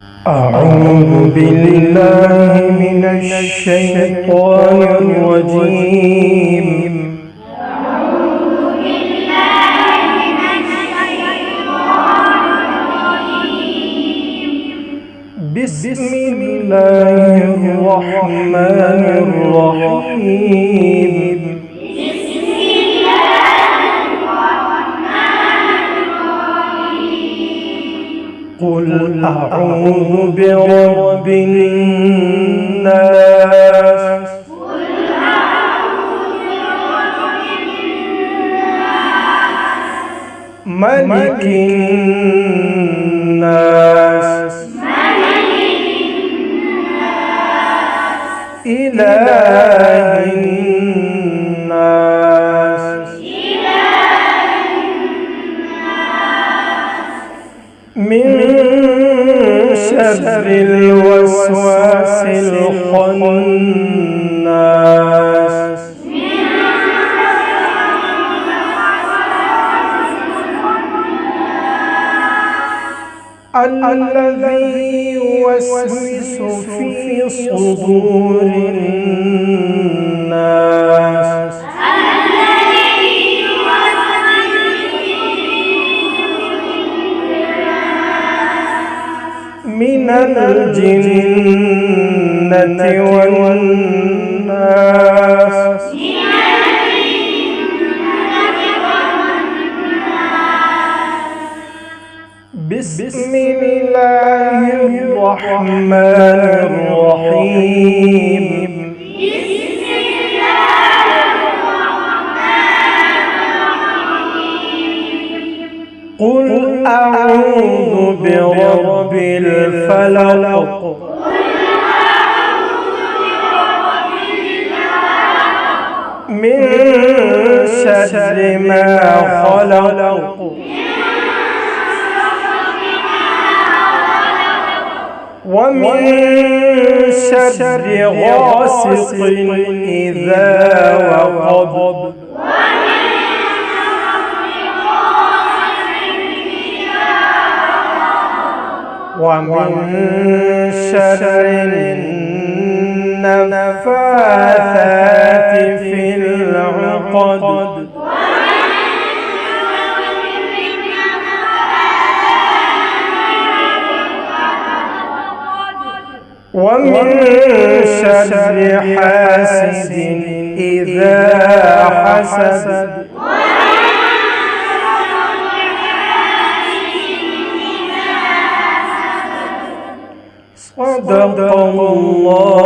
أعوذ بالله من الشيطان الرجيم. بسم الله الرحمن الرحيم. قل أعوذ برب الناس ملك الناس إله الناس من شر الوسواس الخناس الذي يوسوس في صدور الناس من الجنة والناس. بسم الله الرحمن الرحيم. قل أعوذ برب الفلق من شر ما خلق ومن شر غاسق إذا وقب ومن شر النفاثات في العقد ومن شر حاسد إذا حسد. صدق الله